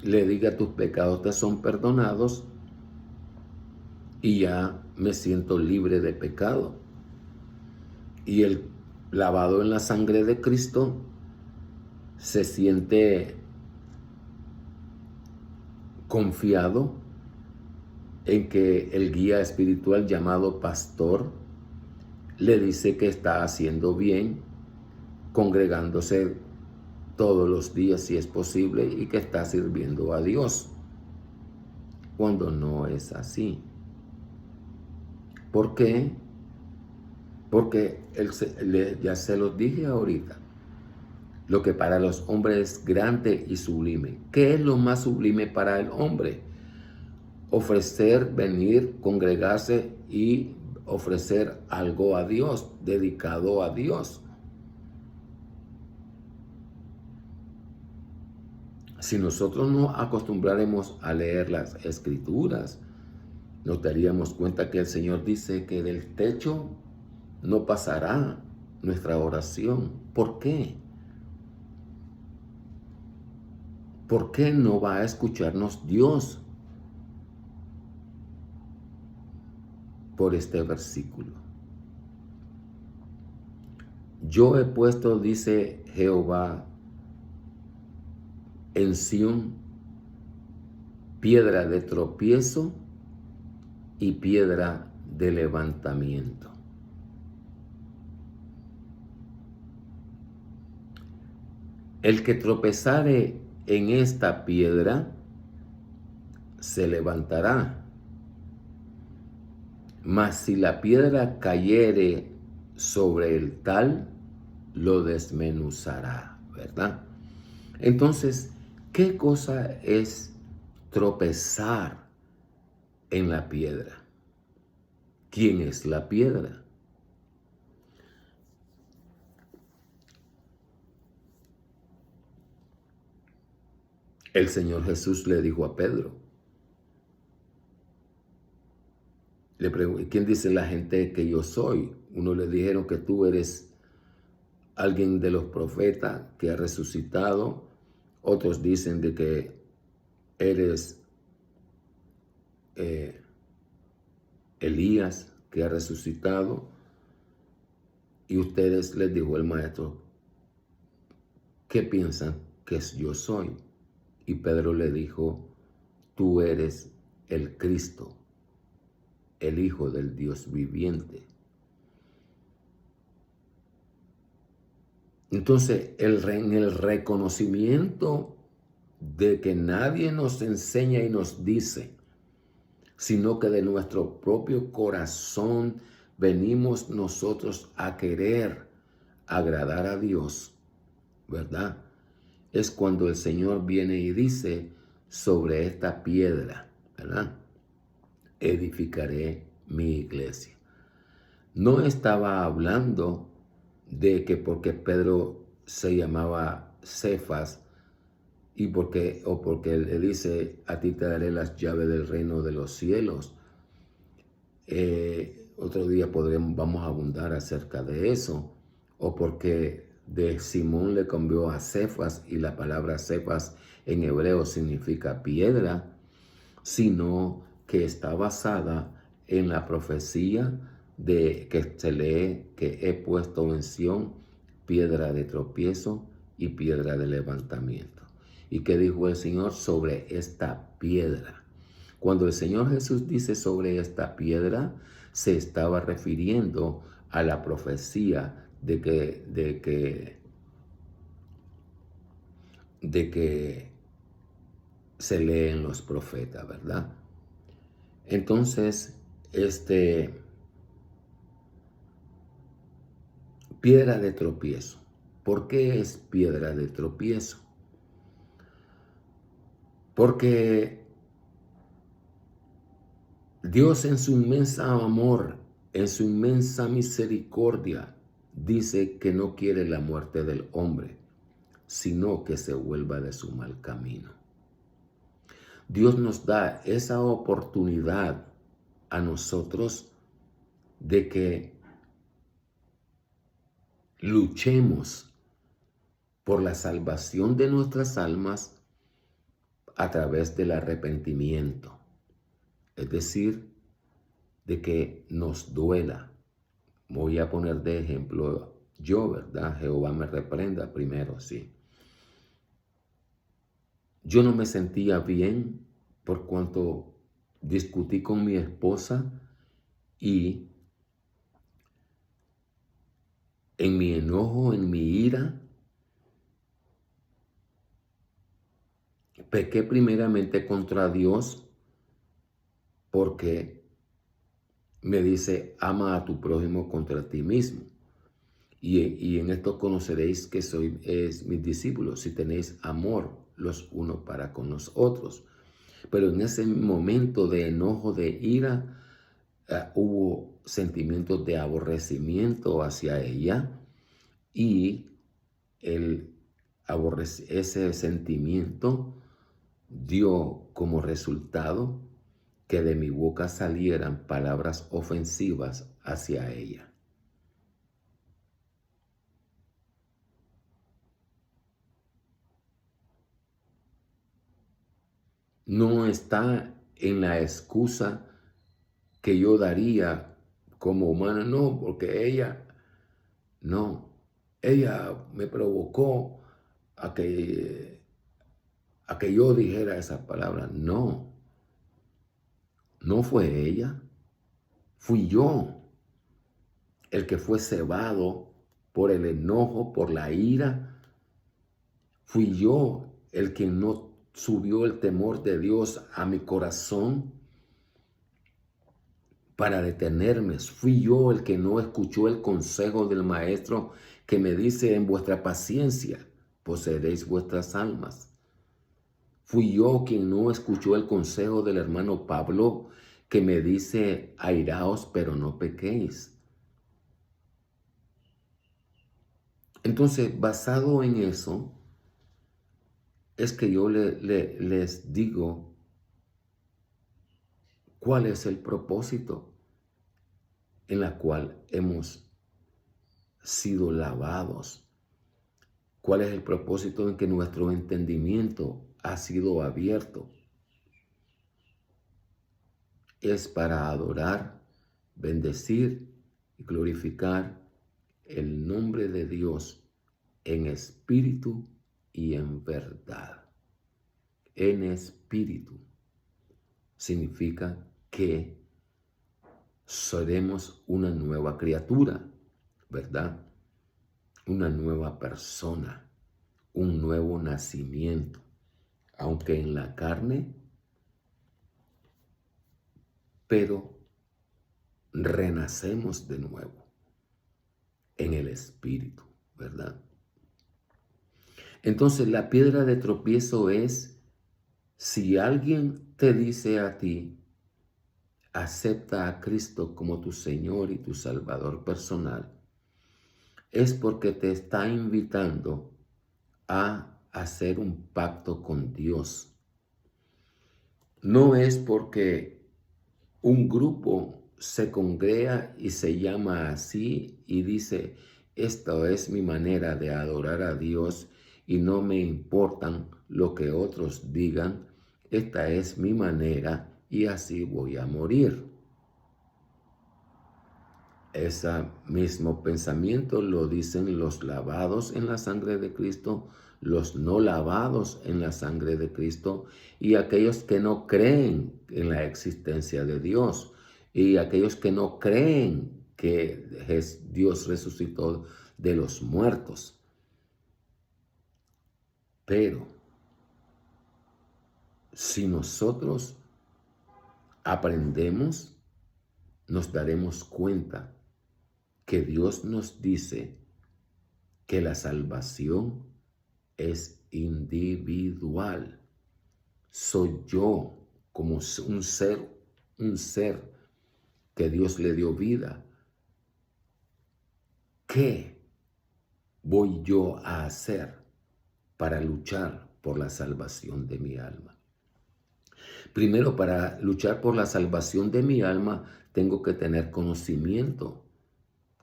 A: diga tus pecados te son perdonados y ya me siento libre de pecado. Y el lavado en la sangre de Cristo se siente confiado en que el guía espiritual llamado pastor le dice que está haciendo bien, congregándose todos los días si es posible y que está sirviendo a Dios, cuando no es así. ¿Por qué? Porque ya se los dije ahorita, lo que para los hombres es grande y sublime. ¿Qué es lo más sublime para el hombre? Ofrecer, venir, congregarse y ofrecer algo a Dios, dedicado a Dios. Si nosotros no acostumbráramos a leer las Escrituras, nos daríamos cuenta que el Señor dice que del techo no pasará nuestra oración. ¿Por qué? ¿Por qué no va a escucharnos Dios por este versículo? Yo he puesto, dice Jehová, en Sión, piedra de tropiezo y piedra de levantamiento. El que tropezare en esta piedra se levantará, mas si la piedra cayere sobre el tal, lo desmenuzará, ¿verdad? Entonces, ¿qué cosa es tropezar en la piedra? ¿Quién es la piedra? El Señor Jesús le dijo a Pedro, Le pregunté, ¿quién dice la gente que yo soy? Uno le dijeron que tú eres alguien de los profetas que ha resucitado. Otros dicen de que eres eh, Elías que ha resucitado. Y ustedes, les dijo el maestro, ¿qué piensan que yo soy? Y Pedro le dijo, tú eres el Cristo, el Hijo del Dios viviente. Entonces, en el reconocimiento de que nadie nos enseña y nos dice, sino que de nuestro propio corazón venimos nosotros a querer agradar a Dios, ¿verdad? Es cuando el Señor viene y dice, sobre esta piedra, ¿verdad? Edificaré mi iglesia. No estaba hablando de que porque Pedro se llamaba Cefas porque él le dice, a ti te daré las llaves del reino de los cielos. Otro día vamos a abundar acerca de eso. O porque de Simón le cambió a Cefas, y la palabra Cefas en hebreo significa piedra, sino que está basada en la profecía de que se lee que he puesto en Sión piedra de tropiezo y piedra de levantamiento. ¿Y qué dijo el Señor sobre esta piedra? Cuando el Señor Jesús dice sobre esta piedra, se estaba refiriendo a la profecía de que se lee en los profetas, ¿verdad? Entonces, piedra de tropiezo. ¿Por qué es piedra de tropiezo? Porque Dios en su inmensa amor, en su inmensa misericordia, dice que no quiere la muerte del hombre, sino que se vuelva de su mal camino. Dios nos da esa oportunidad a nosotros de que luchemos por la salvación de nuestras almas a través del arrepentimiento. Es decir, de que nos duela. Voy a poner de ejemplo yo, ¿verdad? Jehová me reprenda primero, sí. Yo no me sentía bien por cuanto discutí con mi esposa y en mi enojo, en mi ira, pequé primeramente contra Dios porque me dice, ama a tu prójimo contra ti mismo. Y en esto conoceréis que sois mis discípulos, si tenéis amor los unos para con los otros. Pero en ese momento de enojo, de ira, hubo sentimientos de aborrecimiento hacia ella, y ese sentimiento dio como resultado que de mi boca salieran palabras ofensivas hacia ella. No está en la excusa que yo daría como humano, no, porque ella me provocó a que yo dijera esas palabras. No, no fue ella, fui yo el que fue cebado por el enojo, por la ira. Fui yo el que no subió el temor de Dios a mi corazón para detenerme. Fui yo el que no escuchó el consejo del maestro que me dice, en vuestra paciencia poseeréis vuestras almas. Fui yo quien no escuchó el consejo del hermano Pablo que me dice, airaos pero no pequéis. Entonces, basado en eso, es que yo les digo cuál es el propósito en la cual hemos sido lavados. ¿Cuál es el propósito en que nuestro entendimiento ha sido abierto? Es para adorar, bendecir y glorificar el nombre de Dios en espíritu y en verdad. En espíritu significa que seremos una nueva criatura, ¿verdad? Una nueva persona, un nuevo nacimiento, aunque en la carne, pero renacemos de nuevo en el espíritu, ¿verdad? Entonces la piedra de tropiezo es si alguien te dice a ti, acepta a Cristo como tu Señor y tu Salvador personal, es porque te está invitando a hacer un pacto con Dios. No es porque un grupo se congrega y se llama así y dice, esta es mi manera de adorar a Dios y no me importan lo que otros digan, esta es mi manera y así voy a morir. Ese mismo pensamiento lo dicen los lavados en la sangre de Cristo, los no lavados en la sangre de Cristo y aquellos que no creen en la existencia de Dios y aquellos que no creen que Dios resucitó de los muertos. Pero si nosotros aprendemos, nos daremos cuenta que Dios nos dice que la salvación es individual. Soy yo como un ser que Dios le dio vida. ¿Qué voy yo a hacer para luchar por la salvación de mi alma? Primero, para luchar por la salvación de mi alma, tengo que tener conocimiento.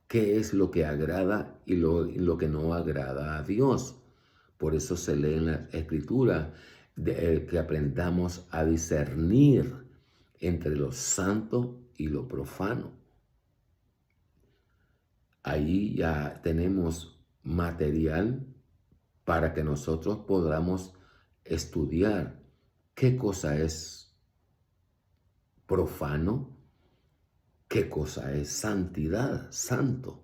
A: ¿Qué es lo que agrada y lo que no agrada a Dios? Por eso se lee en la Escritura que aprendamos a discernir entre lo santo y lo profano. Ahí ya tenemos material para que nosotros podamos estudiar qué cosa es profano, qué cosa es santidad, santo.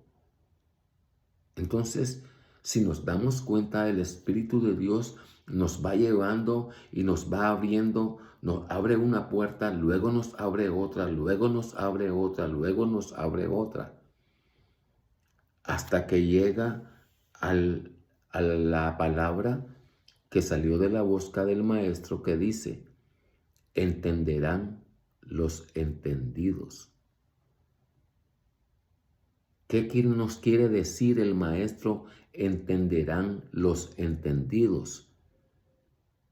A: Entonces, si nos damos cuenta, el Espíritu de Dios nos va llevando y nos va abriendo, nos abre una puerta, luego nos abre otra, luego nos abre otra, luego nos abre otra, hasta que llega a la palabra que salió de la boca del Maestro que dice, entenderán los entendidos. ¿Qué nos quiere decir el Maestro? Entenderán los entendidos.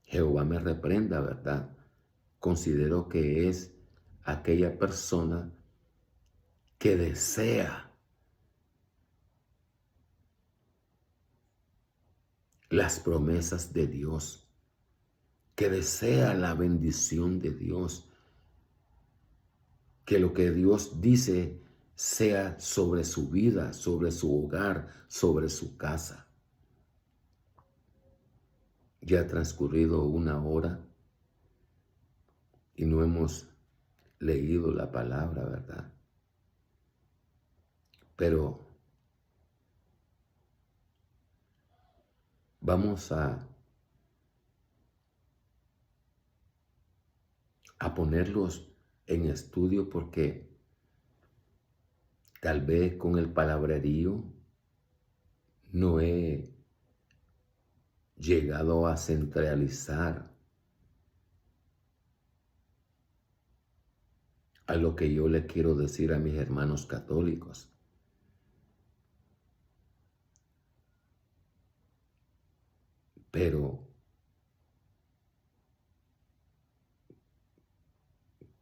A: Jehová me reprenda, ¿verdad? Considero que es aquella persona que desea las promesas de Dios, que desea la bendición de Dios, que lo que Dios dice sea sobre su vida, sobre su hogar, sobre su casa. Ya ha transcurrido 1 hora y no hemos leído la palabra, ¿verdad? Pero vamos a ponerlos en estudio porque tal vez con el palabrerío no he llegado a centralizar a lo que yo le quiero decir a mis hermanos católicos. Pero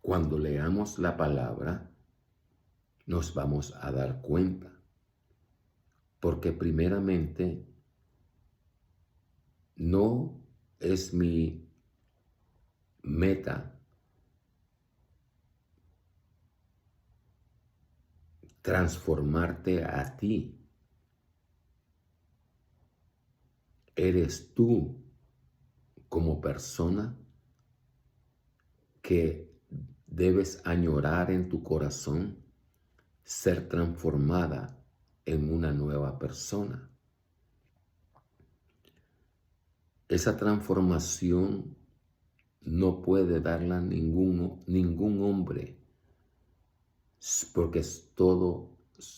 A: cuando leamos la palabra, nos vamos a dar cuenta. Porque primeramente no es mi meta transformarte a ti. Eres tú como persona que debes añorar en tu corazón ser transformada en una nueva persona. Esa transformación no puede darla ningún hombre, porque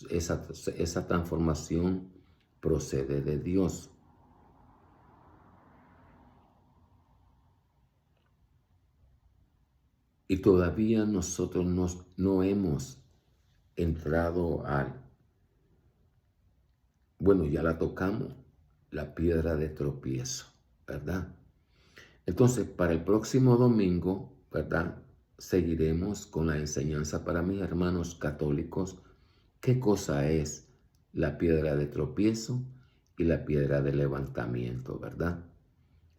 A: esa transformación procede de Dios. Y todavía nosotros no hemos entrado bueno, ya la tocamos, la piedra de tropiezo, ¿verdad? Entonces, para el próximo domingo, ¿verdad? Seguiremos con la enseñanza para mis hermanos católicos. ¿Qué cosa es la piedra de tropiezo y la piedra de levantamiento, verdad?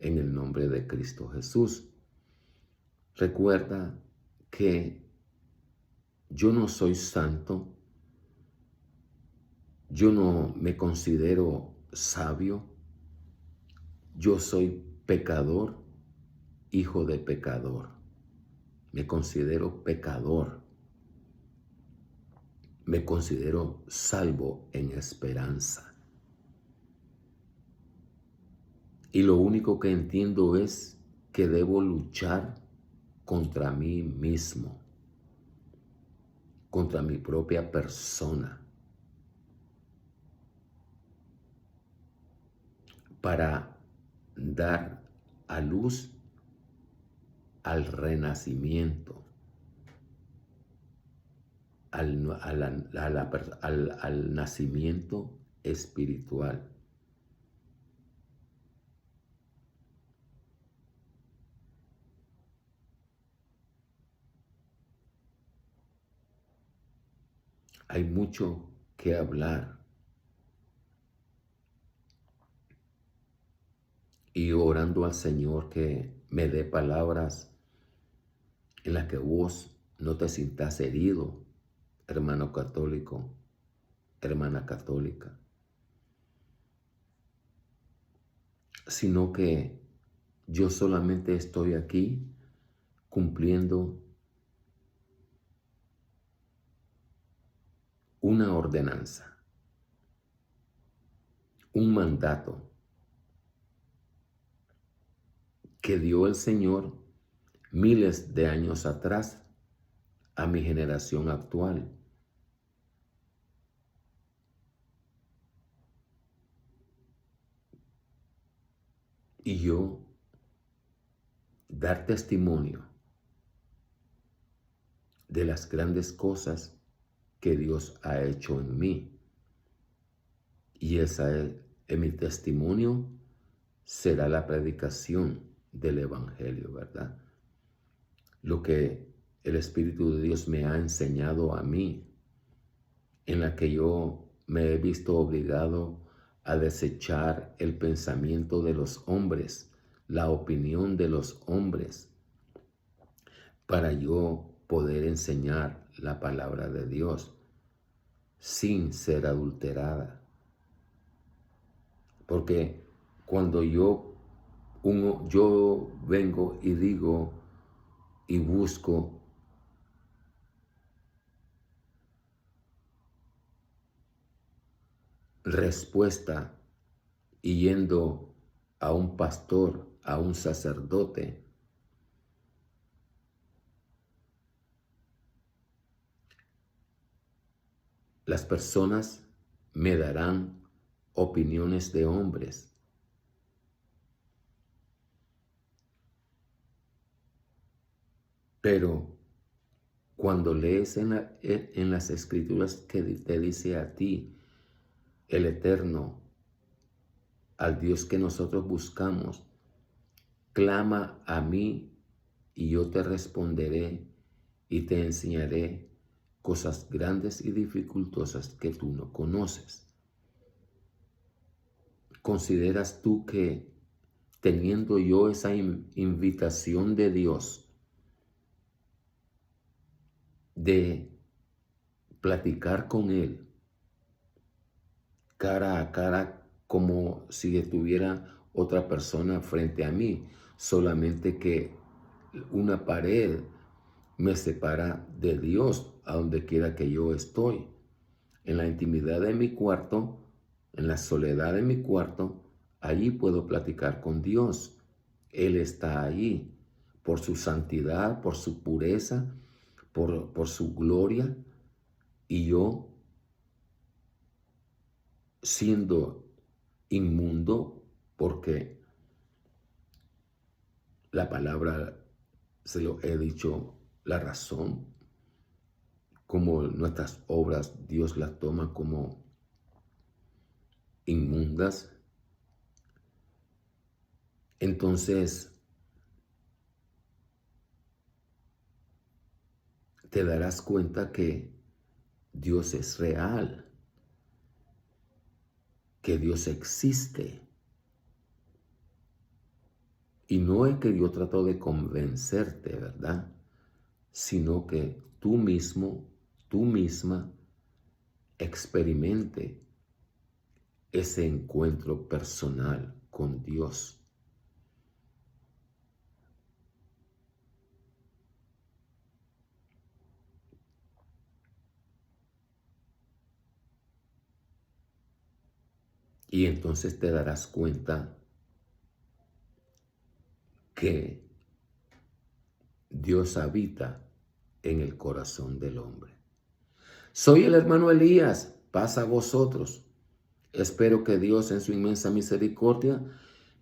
A: En el nombre de Cristo Jesús. Recuerda que yo no soy santo, yo no me considero sabio, yo soy pecador, hijo de pecador. Me considero pecador, me considero salvo en esperanza. Y lo único que entiendo es que debo luchar contra mí mismo, contra mi propia persona, para dar a luz al renacimiento, al nacimiento espiritual. Hay mucho que hablar. Y orando al Señor que me dé palabras en las que vos no te sientas herido, hermano católico, hermana católica, sino que yo solamente estoy aquí cumpliendo una ordenanza, un mandato que dio el Señor miles de años atrás a mi generación actual. Y yo dar testimonio de las grandes cosas que Dios ha hecho en mí. Y en mi testimonio será la predicación del Evangelio, ¿verdad? Lo que el Espíritu de Dios me ha enseñado a mí, en la que yo me he visto obligado a desechar el pensamiento de los hombres, la opinión de los hombres, para yo poder enseñar la palabra de Dios sin ser adulterada. Porque cuando yo vengo y digo y busco respuesta y yendo a un pastor, a un sacerdote, las personas me darán opiniones de hombres. Pero cuando lees en las Escrituras que te dice a ti, el Eterno, al Dios que nosotros buscamos, clama a mí y yo te responderé y te enseñaré cosas grandes y dificultosas que tú no conoces. ¿Consideras tú que teniendo yo esa invitación de Dios de platicar con Él cara a cara como si estuviera otra persona frente a mí, solamente que una pared me separa de Dios a donde quiera que yo estoy? En la intimidad de mi cuarto, en la soledad de mi cuarto, allí puedo platicar con Dios. Él está allí por su santidad, por su pureza, por su gloria, y yo, siendo inmundo, porque la palabra, se lo he dicho, la razón, como nuestras obras Dios las toma como inmundas, entonces te darás cuenta que Dios es real, que Dios existe. Y no es que yo trato de convencerte, ¿verdad? Sino que tú mismo, tú misma, experimente ese encuentro personal con Dios. Y entonces te darás cuenta que Dios habita en el corazón del hombre. Soy el hermano Elías, paz a vosotros. Espero que Dios en su inmensa misericordia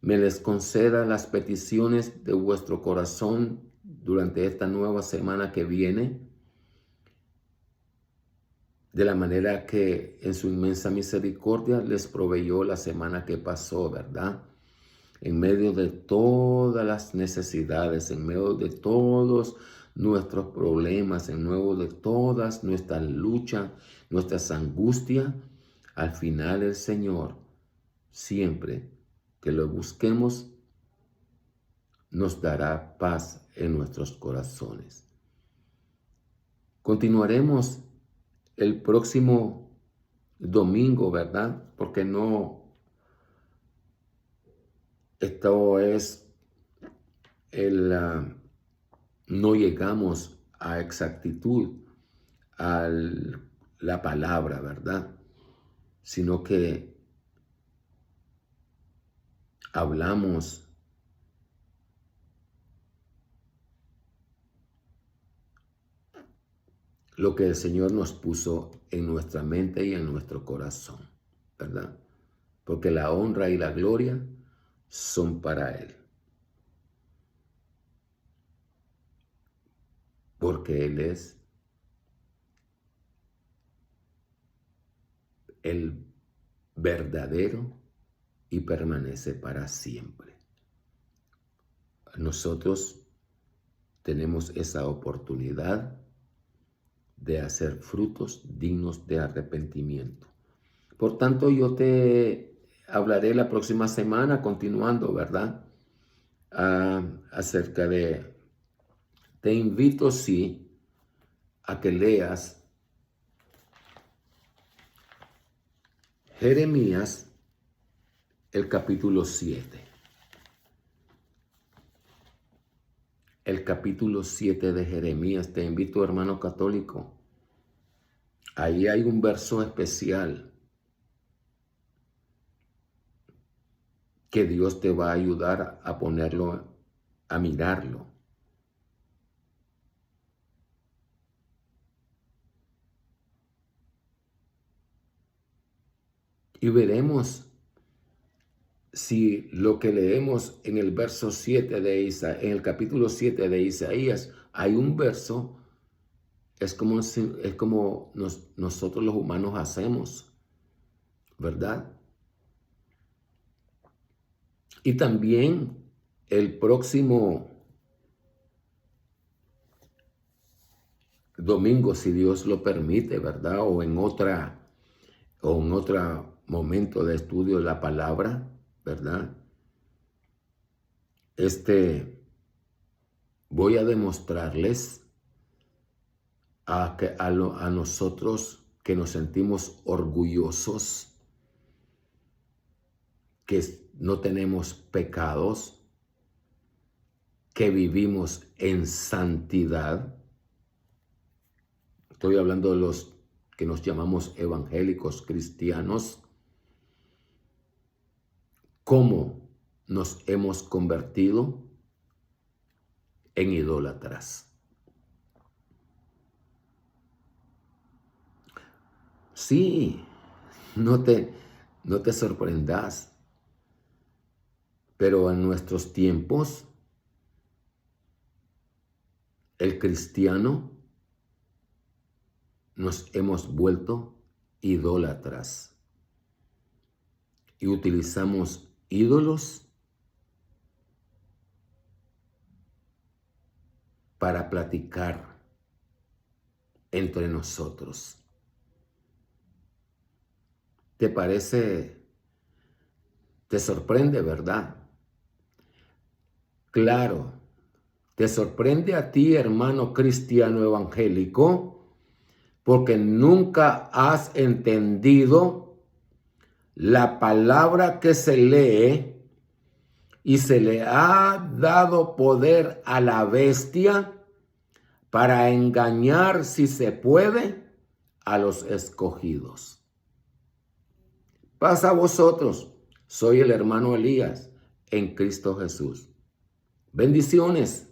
A: me les conceda las peticiones de vuestro corazón durante esta nueva semana que viene, de la manera que en su inmensa misericordia les proveyó la semana que pasó, ¿verdad? En medio de todas las necesidades, en medio de todos nuestros problemas, en medio de todas nuestras luchas, nuestras angustias, al final el Señor, siempre que lo busquemos, nos dará paz en nuestros corazones. Continuaremos el próximo domingo, ¿verdad? Porque esto es no llegamos a exactitud a la palabra, ¿verdad? Sino que hablamos lo que el Señor nos puso en nuestra mente y en nuestro corazón, ¿verdad? Porque la honra y la gloria son para Él. Porque Él es el verdadero y permanece para siempre. Nosotros tenemos esa oportunidad de hacer frutos dignos de arrepentimiento. Por tanto, yo te hablaré la próxima semana, continuando, ¿verdad? Acerca de, te invito, sí, a que leas Jeremías, el capítulo 7. El capítulo 7 de Jeremías, te invito, hermano católico. Ahí hay un verso especial que Dios te va a ayudar a ponerlo, a mirarlo. Y veremos si lo que leemos en el verso 7 de Isaías, en el capítulo 7 de Isaías, hay un verso, es como nosotros los humanos hacemos, ¿verdad? Y también el próximo domingo, si Dios lo permite, ¿verdad? O en otro momento de estudio de la palabra, ¿verdad? Voy a demostrarles a nosotros que nos sentimos orgullosos, que no tenemos pecados, que vivimos en santidad. Estoy hablando de los que nos llamamos evangélicos cristianos. ¿Cómo nos hemos convertido en idólatras? Sí, no te sorprendas, pero en nuestros tiempos, el cristiano nos hemos vuelto idólatras y utilizamos ídolos para platicar entre nosotros. ¿Te parece? Te sorprende, ¿verdad? Claro, te sorprende a ti, hermano cristiano evangélico, porque nunca has entendido la palabra que se lee y se le ha dado poder a la bestia para engañar, si se puede, a los escogidos. Paz a vosotros, soy el hermano Elías en Cristo Jesús. Bendiciones.